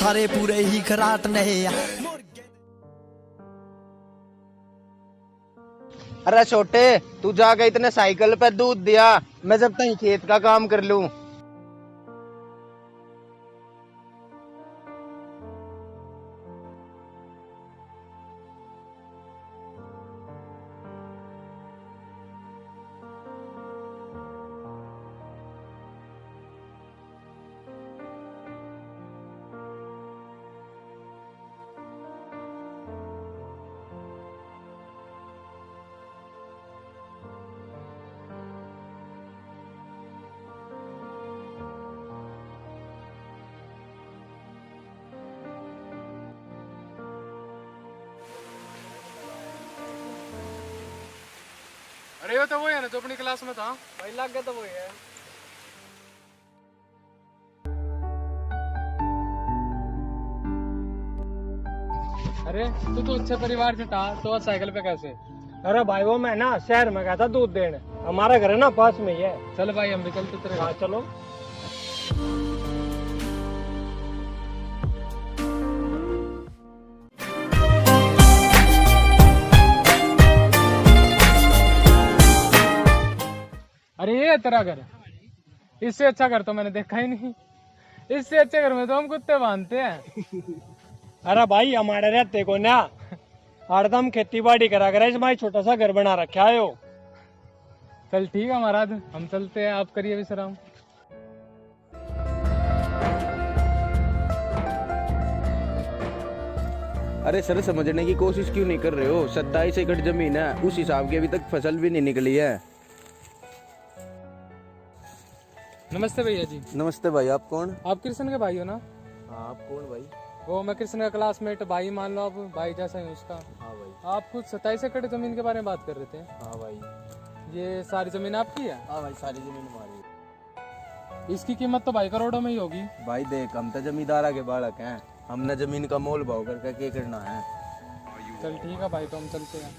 सारे पूरे ही खराट नहीं। अरे छोटे, तू जाके इतने साइकिल पे दूध दिया, मैं जब तक खेत का काम कर लूं। अरे वो तो वो है ना जो अपनी क्लास में था। भाई लग गया तो वो है। अरे तू तो अच्छे परिवार से था, तो साइकिल पे कैसे? अरे भाई वो मैं ना शहर में गया था दूध देने, हमारा घर है ना पास में ही है। चल भाई हम भी चलते तेरे। हाँ चलो। अरे ये तेरा घर, इससे अच्छा घर तो मैंने देखा ही नहीं। इससे अच्छे घर में तो हम कुत्ते बांधते हैं। अरे भाई हमारे रहते को ना हरदम खेती बाड़ी करा कर इसमें छोटा सा घर बना रखा है। हो चल ठीक है महाराज, हम चलते हैं, आप करिए विश्राम। अरे सर, समझने की कोशिश क्यों नहीं कर रहे हो? 27 एकड़ जमीन है, उस हिसाब की अभी तक फसल भी नहीं निकली है। नमस्ते भैया जी। नमस्ते भाई, आप कौन? आप कृष्ण के भाई हो ना? हाँ, आप कौन भाई? वो मैं कृष्ण का क्लासमेट भाई, मान लो आप भाई जैसा ही उसका। हाँ भाई। आप कुछ 27 एकड़ जमीन के बारे में बात कर रहे थे। हाँ भाई। ये सारी जमीन आपकी है? हाँ भाई, सारी जमीन हमारी। इसकी कीमत तो भाई करोड़ों में ही होगी। भाई देख, हम तो जमींदारा के बालक हैं, हमने जमीन का मोल भाव करके क्या करना है। चल ठीक है भाई, तो हम चलते हैं।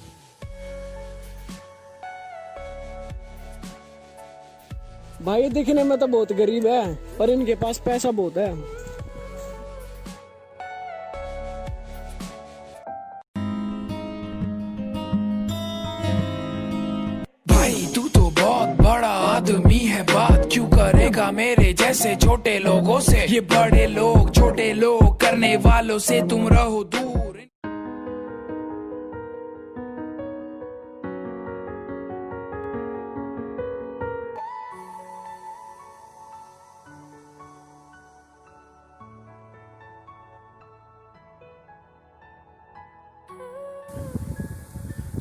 भाई दिखने में तो बहुत गरीब है, पर इनके पास पैसा बहुत है। भाई तू तो बहुत बड़ा आदमी है, बात क्यों करेगा मेरे जैसे छोटे लोगों से? ये बड़े लोग छोटे लोग करने वालों से तुम रहो दूर।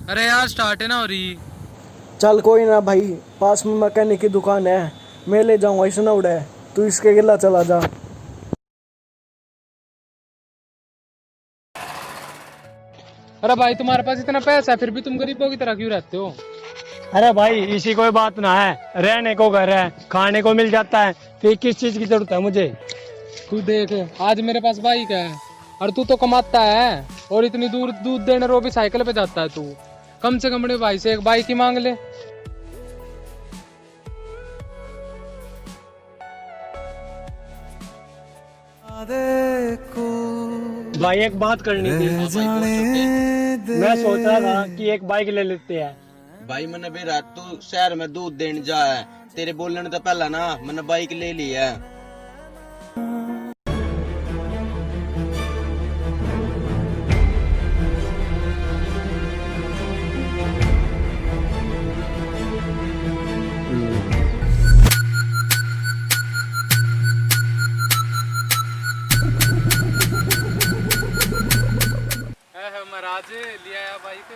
अरे यार स्टार्ट है ना हो रही। चल कोई ना भाई, पास में मैकेनिक की दुकान है, मैं ले जाऊंगा, इसे ना उड़े, तू इसके गिला चला जा। अरे भाई तुम्हारे पास इतना पैसा है, फिर भी तुम गरीबों की तरह क्यों रहते हो? अरे भाई इसी कोई बात ना है, रहने को घर है, खाने को मिल जाता है, फिर किस चीज की जरूरत है मुझे? तू देख, आज मेरे पास बाइक है और तू तो कमाता है, और इतनी दूर दूध देने रो भी साइकिल पे जाता है तू। कम से कम अपने भाई से एक बाइक ही मांग ले। भाई एक बात करनी थी, मैं सोच रहा था कि एक बाइक ले लेते हैं। भाई मैंने भी रात तू शहर में दूध देने जा है, तेरे बोलने तो पहला ना मैंने बाइक ले ली है। महाराज लिया है बाइक,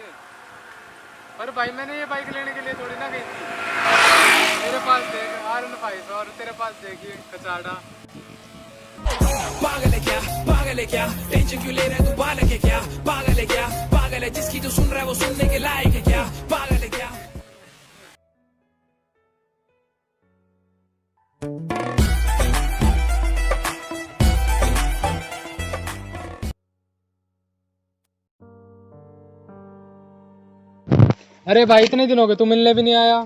पर भाई मैंने ये बाइक लेने के लिए थोड़ी ना गई थी। मेरे पास देख R15 और तेरे पास देखिए कचाड़ा। पागल है क्या, टेंशन क्यों ले रहा है तू? बालक है क्या? पागल है क्या? पागल है जिसकी तू सुन रहा है वो सुनने के लायक है क्या? पागल है क्या? अरे भाई इतने दिन हो गए, तू मिलने भी नहीं आया।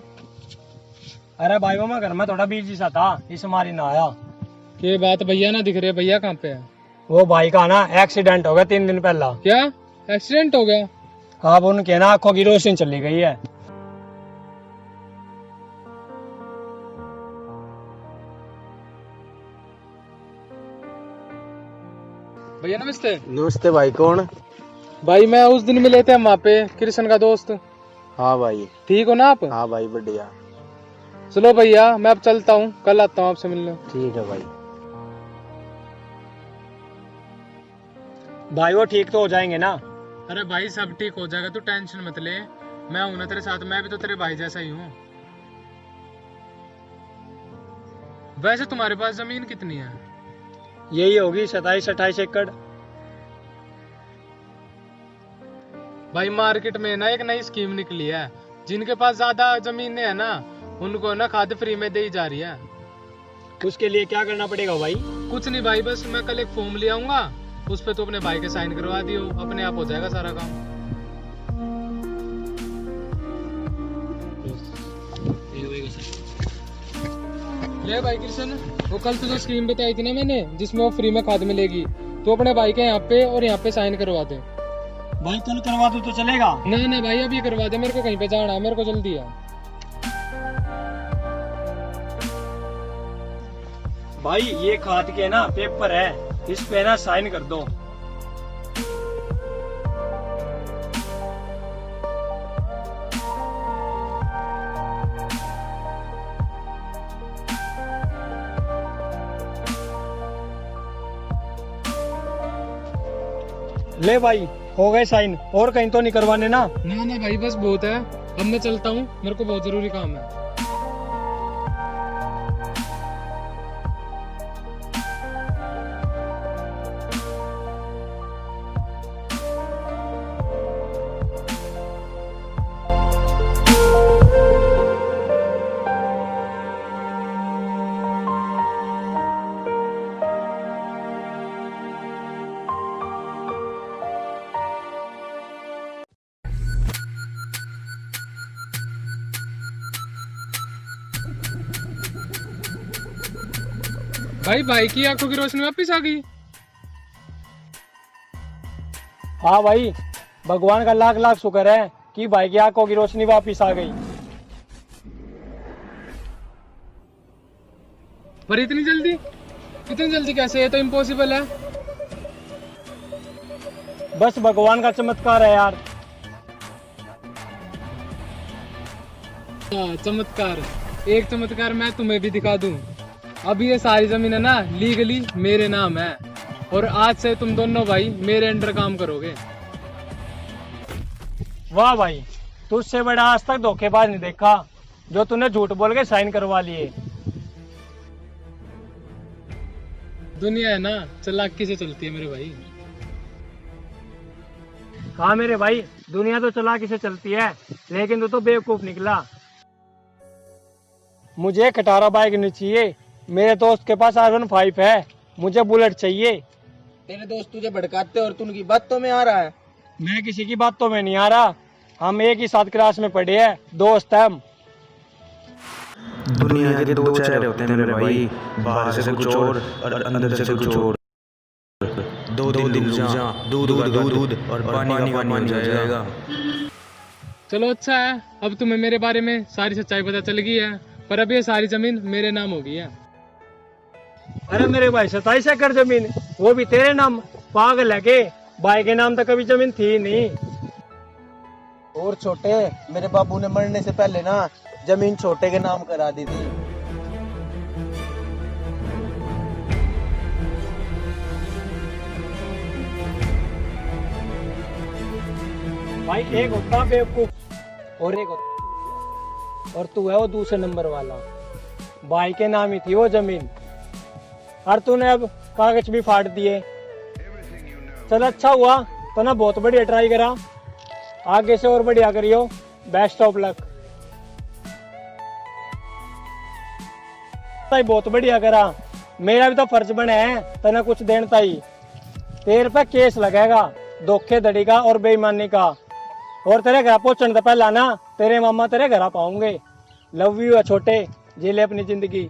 अरे भाई वो मैं घर में थोड़ा बिजी सा था, इस मारी ना आया। ये बात भैया ना दिख रहे, भैया कहाँ पे है? वो भाई का ना एक्सीडेंट हो गया 3 दिन पहला। क्या एक्सीडेंट हो गया? अब उनके ना आंखों की रोशनी चली गई है। भैया नमस्ते। नमस्ते भाई, कौन? भाई मैं उस दिन मिले थे हम वहाँ पे, कृष्ण का दोस्त। हाँ भाई। ठीक हो ना आप? हाँ भाई बढ़िया। चलो भैया मैं अब चलता हूँ, कल आता हूँ आपसे मिलने। ठीक है भाई। भाई वो ठीक तो हो जाएंगे ना? अरे भाई सब ठीक हो जाएगा, तू टेंशन मत ले। मैं हूं ना तेरे साथ, मैं भी तो तेरे भाई जैसा ही हूँ। वैसे तुम्हारे पास जमीन कितनी है? यही होगी 27-28 एकड़। भाई मार्केट में ना एक नई स्कीम निकली है, जिनके पास ज्यादा जमीनें है ना उनको ना खाद फ्री में दी जा रही है। उसके लिए क्या करना पड़ेगा भाई? कुछ नहीं भाई, बस मैं कल एक फॉर्म ले आऊंगा, उस पे तो अपने भाई के साइन करवा दियो, अपने आप हो जाएगा सारा काम। ले भाई कृष्ण, वो कल तुझे स्कीम बताई थी ना मैंने, जिसमें वो फ्री में खाद मिलेगी, तो अपने भाई के यहाँ पे और यहाँ पे साइन करवा दे। भाई कल करवा दो तो चलेगा? ना भाई अभी करवा दे, मेरे को कहीं पे जाना है, मेरे को जल्दी है। भाई ये खाद के ना पेपर है, इस पे ना साइन कर दो। ले भाई हो गए साइन, और कहीं तो नहीं करवाने ना? ना भाई बस बहुत है, अब मैं चलता हूँ, मेरे को बहुत जरूरी काम है। भाई की आंखों की रोशनी वापस आ गई। हाँ भाई, भगवान का लाख लाख शुक्र है कि भाई की आंखों की रोशनी वापस आ गई। पर इतनी जल्दी कैसे? ये तो इम्पॉसिबल है। बस भगवान का चमत्कार है यार। चमत्कार, एक चमत्कार मैं तुम्हें भी दिखा दूं। अब ये सारी जमीन है ना लीगली मेरे नाम है, और आज से तुम दोनों भाई मेरे अंडर काम करोगे। वाह भाई, तुझसे बड़ा आज तक धोखेबाज नहीं देखा, जो तूने झूठ बोल के साइन करवा लिए। दुनिया है ना चालाकी से चलती है मेरे भाई। हाँ मेरे भाई, दुनिया तो चालाकी से चलती है, लेकिन तू तो बेवकूफ निकला। मुझे खटारा बाइक नहीं चाहिए, मेरे दोस्त के पास R15 है, मुझे बुलेट चाहिए। तेरे दोस्त तुझे भड़काते और तू उनकी बातों में आ रहा है। मैं किसी की बातों में नहीं आ रहा, हम एक ही साथ क्लास में पढ़े हैं, दोस्त हैं हम। दुनिया के दो चेहरे होते हैं मेरे भाई, बाहर से कुछ और अंदर से कुछ और। दो दिन दूध और पानी हो जाएगा। चलो अच्छा है, अब तुम्हें मेरे बारे में सारी सच्चाई पता चल गई है, पर अब ये सारी जमीन मेरे नाम हो गई है। अरे मेरे भाई 27 एकड़ जमीन, वो भी तेरे नाम? पागल है के? भाई के नाम तो कभी जमीन थी नहीं। और छोटे, मेरे बाबू ने मरने से पहले ना जमीन छोटे के नाम करा दी थी। भाई एक होता बेवकूफ और एक होता, और तू है वो दूसरे नंबर वाला। भाई के नाम ही थी वो जमीन, और तूने अब कागज भी फाड़ दिए। चल अच्छा हुआ, तो ना बहुत बढ़िया ट्राई करा, आगे से और बढ़िया करियो। Best of luck. बहुत बढ़िया करा, मेरा भी तो फर्ज बने है तना कुछ देन ताई। तेरे पे केस लगेगा धोखेधड़ी का और बेईमानी का, और तेरे घर पहुंचने से पहला ना तेरे मामा तेरे घर पाऊंगे। लव यू है छोटे, जी ले अपनी जिंदगी।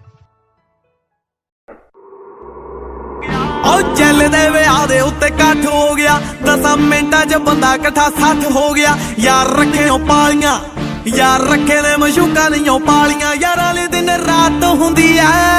ਚੱਲ ਦੇ ਵਿਆਹ ਦੇ ਉੱਤੇ ਇਕੱਠ ਹੋ ਗਿਆ 10 ਮਿੰਟਾਂ 'ਚ ਬੰਦਾ ਇਕੱਠਾ 60 ਹੋ ਗਿਆ ਯਾਰ ਰੱਖਿਓ ਪਾਲੀਆਂ ਯਾਰ ਰੱਖੇ ਨੇ ਮਸ਼ੂਕਾਂ ਨਹੀਂ ਪਾਲੀਆਂ ਯਾਰਾਂ ਲਈ ਦਿਨ ਰਾਤ ਹੁੰਦੀ ਐ